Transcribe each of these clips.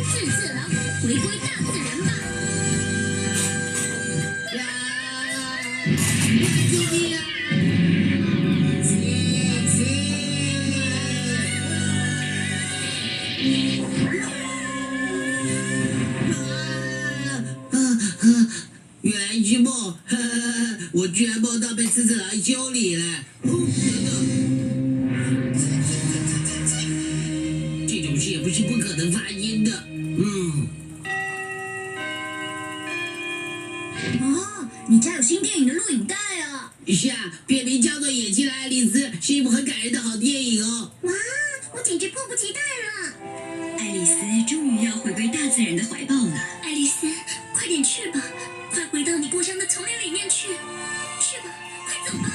赤色狼回归大自然吧！救命啊！原来是梦，我居然梦到被狮子狼修理了。这种事也不是不可能发生的。哦，你家有新电影的录影带啊？是啊，片名叫做《演进了爱丽丝》，是一部很感人的好电影哦。哇，我简直迫不及待了！爱丽丝终于要回归大自然的怀抱了。爱丽丝，快点去吧，快回到你故乡的丛林里面去。去吧，快走吧。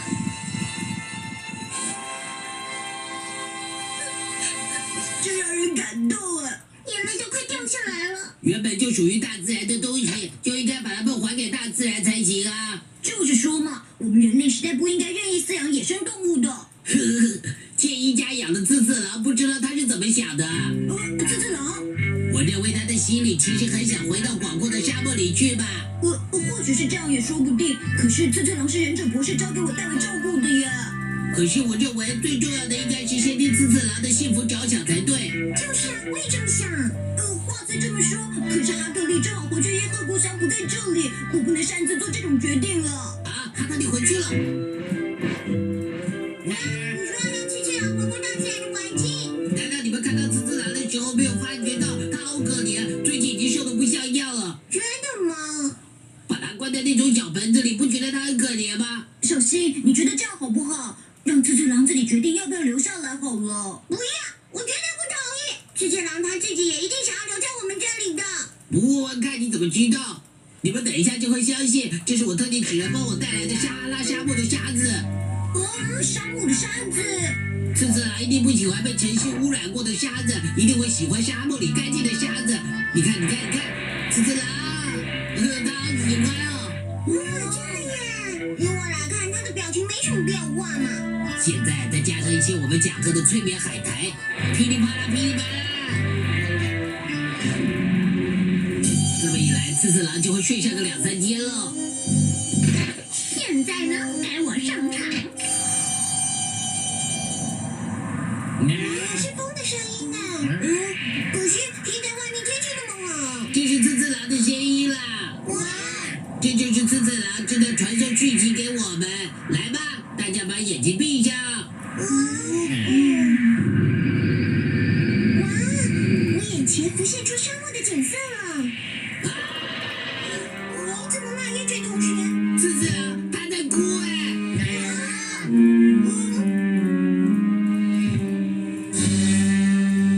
真让人感动啊！眼泪都快掉下来了。原本就属于大自然的东西，就应该把它们还给大自然才行啊！就是说嘛，我们人类实在不应该任意饲养野生动物的。呵呵，建一家养的刺刺狼，不知道他是怎么想的。刺刺狼？我认为他的心里其实很想回到广阔的沙漠里去吧。或许是这样也说不定。可是刺刺狼是忍者博士交给我代为照顾的呀。可是我认为最重要的应该是先替刺刺狼的幸福着想才对。就是啊，我也这么想。话虽这么说，可是哈特利正好回去耶赫故乡，不在这里，我不能擅自做这种决定了。啊，哈特利回去了。你说要让七七狼回归大自然的环境？难道你们看到刺刺狼的时候没有发觉到他好可怜，最近已经瘦得不像样了？真的吗？把他关在那种小盆子里，不觉得他很可怜吗？小新，你觉得这样好不好？让刺刺狼自己决定要不要留下来好了。不要，我绝对不同意。刺刺狼他自己也一定想要留在我们这里的。不问问看你怎么知道？你们等一下就会相信，这是我特地请人帮我带来的撒哈拉沙漠的沙子。沙漠的沙子。刺刺狼一定不喜欢被城市污染过的沙子，一定会喜欢沙漠里干净的沙子。你看，刺刺狼，他好喜欢哦。真的耶！由我来看，他的表情没什么变化嘛。现在再加上一些我们讲课的催眠海苔，噼里啪啦，噼里啪啦。这么一来，刺刺狼就会睡上个2、3天了。现在呢，该我上场。是风的声音呢。可是现在外面天气那么好。这是刺刺狼的声音啦！哇！这就是刺刺狼正在传授剧情给我们。来吧，大家把眼睛闭上。哇！我眼前浮现出沙漠的景色了。你怎么了，烟嘴同学？刺刺狼，他在哭哎！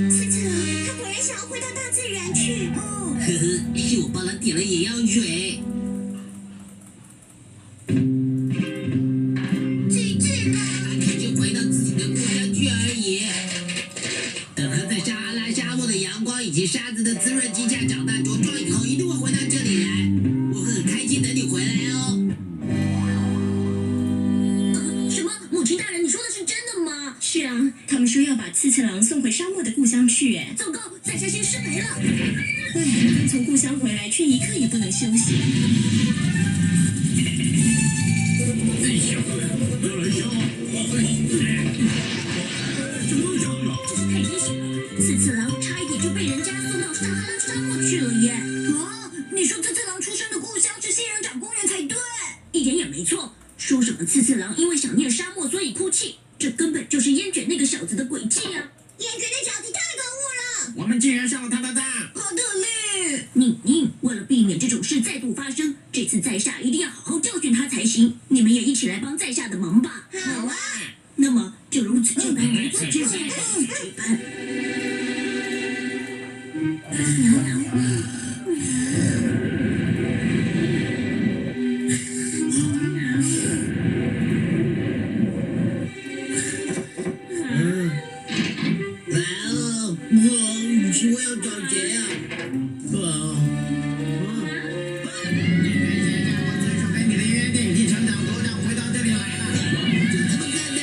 刺刺狼，他果然想要回到大自然去。呵呵，是我帮他点了眼药水。刺刺狼，他只是回到自己的故乡去而已。等他在撒哈拉沙漠的阳光以及沙子的滋润之下长大茁壮以后，一定会回到这里来。我会很开心等你回来哦。什么？母亲大人，你说的是真的吗？是啊，他们说要把刺刺狼送回沙漠的故乡去。哎，糟糕，在下先失陪了。他从故乡回来，却一刻也不能休息。真是太危险了！刺刺狼差一点就被人家送到撒哈拉沙漠去了耶！你说刺刺狼出生的故乡是仙人掌公园才对，一点也没错。说什么刺刺狼因为想念沙漠所以哭泣，这根本就是烟卷那个小子的诡计啊！烟卷那小子太可恶了！我们竟然上了他的当！哈特利，宁，为了避免这种事再度发生，这次在下一定要好好教训他才行。你们也一起来帮在下的忙吧。好啊。那么就如此这般，这般。来哦，我要找谁呀？我遵守跟你的约定，替成长组长回到这里来了。怎么可能？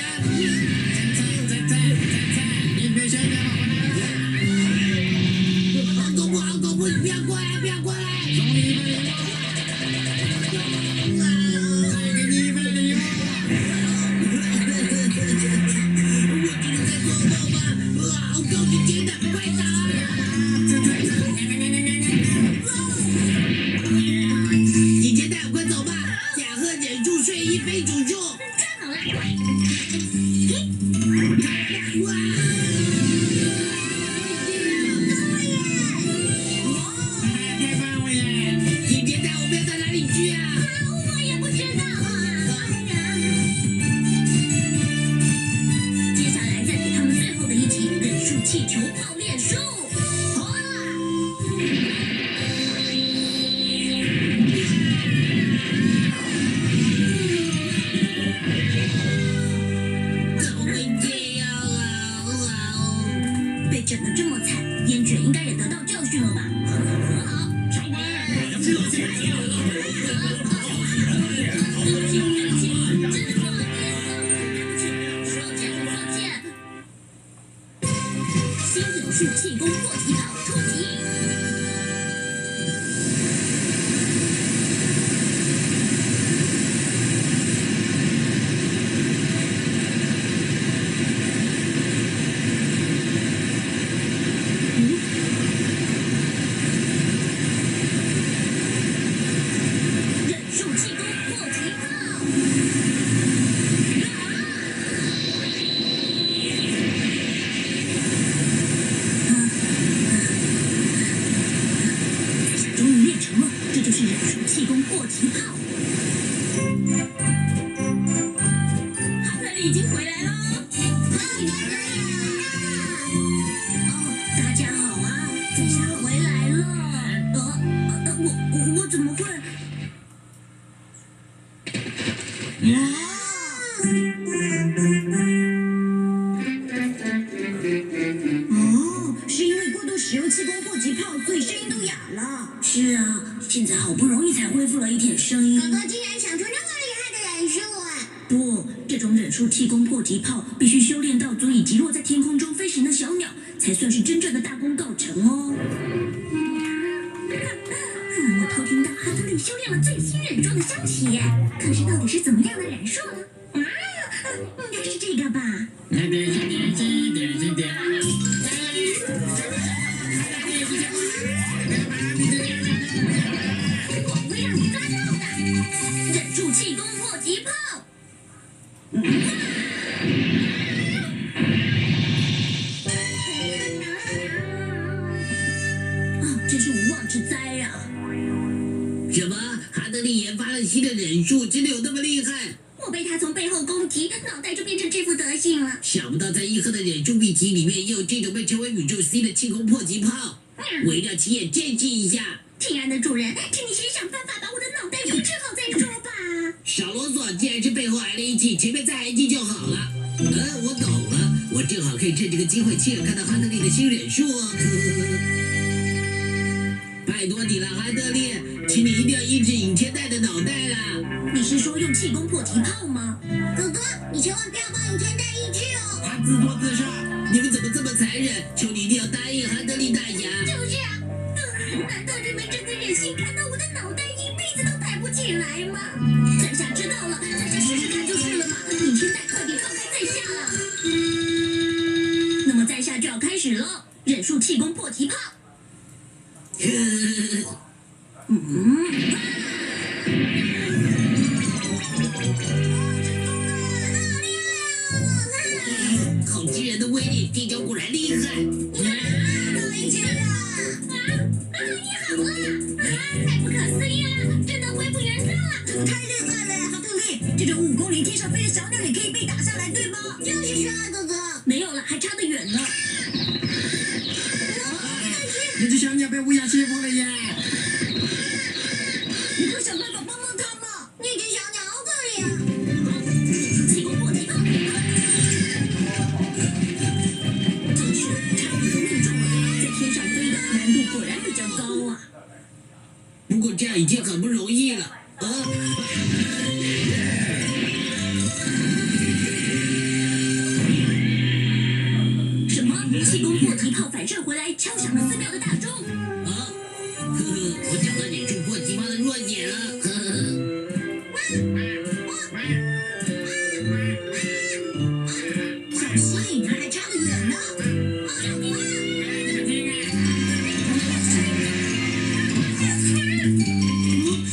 气球爆裂术！好啦！怎么会这样啊？被整得这么惨，烟卷应该也得到教训了吧？很好，小鬼，这就进来了。新忍术气功破题炮出击！忍术气功破题炮！终于练成了，这就是忍术气功破题炮。哈特利已经回来了。哦，大家好啊，在下回来了。我怎么会？哦，是因为过度使用气功破击炮，所以声音都哑了。是啊，现在好不容易才恢复了一点声音。哥哥竟然想出那么厉害的忍术啊！不，这种忍术气功破击炮必须修炼到足以击落在天空中飞行的小鸟，才算是真正的大功告成哦。我偷听到哈特利修炼了最新忍术的消息，可是到底是怎么样的忍术呢？应该是这个吧。我会让你抓到的。忍术气功破击炮。真是无妄之灾呀！什么？哈德利研发了新的忍术，真的有那么厉害？我被他从背后攻击，脑袋就变成这副德行了。想不到在伊贺的忍术秘籍里面也有这种被称为宇宙 C 的气功破击炮，我一定要亲眼见识一下。亲爱的主人，请你先想办法把我的脑袋移植好再说吧。少啰嗦，既然是背后挨了一记，前面再挨一记就好了。我懂了，我正好可以趁这个机会亲眼看到哈德利的新忍术哦。拜托你了，哈德利，请你一定要医治尹天代的脑袋啦！你是说用气功破题炮吗？哥哥，你千万不要帮尹天代医治哦！他自作自受。你们怎么这么残忍？求你一定要答应哈德利大侠！就是啊，难道你们真的忍心看到我的脑袋一辈子都抬不起来吗？在下知道了，在下试试看就是了嘛。尹天代，快点放开在下了。那么在下就要开始了，忍术气功破题炮。好惊人的威力，这招果然厉害！没劲啊！你好啊！太不可思议了，真的恢复原状了！太厉害了，哈特利！这种武功连天上飞的小鸟也可以被打下来，对吗？就是说啊，哥哥，没有了，还差得远呢。那只小鸟被乌鸦欺负了耶！你快想办法帮帮他嘛！那只小鸟好可怜啊！气功破题炮，真是差点就命中了。在天上飞的难度果然比较高啊！不过这样已经很不容易了。什么？气功破题炮反射回来，敲响了寺庙的大钟。我找到忍术破击炮的弱点了。小心，还差得远呢！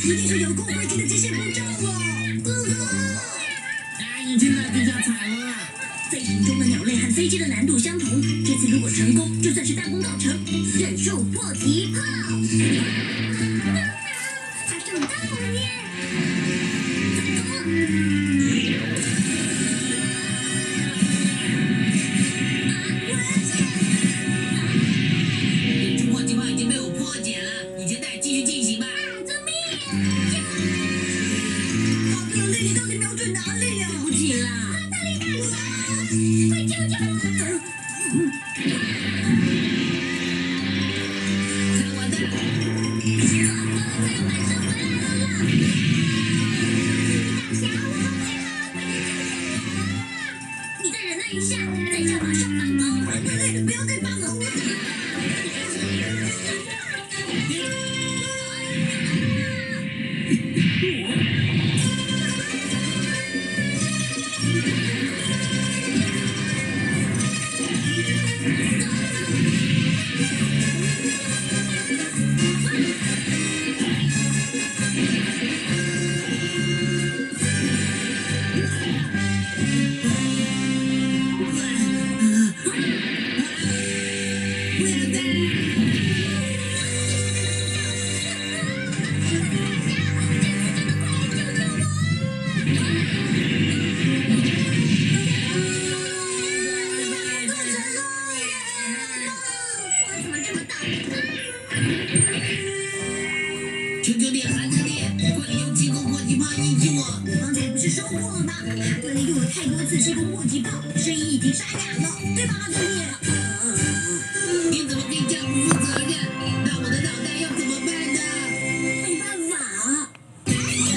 一定是有控飞机的机械故障了。哥哥，已经在地下踩了。飞行中的鸟类和飞机的难度相同，这次如果成功，就算是大功告成。忍术破题炮，它上当了耶！再走！我的！你再忍耐一下，在这马上反攻。对，不要再放了，我打。不要再！我怎么这么大？求求你，韩德烈，快点用气功迫击炮引起我！刚才不是说过了吗？哈德利用了太多次气功迫击炮，声音已经沙哑了，对吧，哈德利？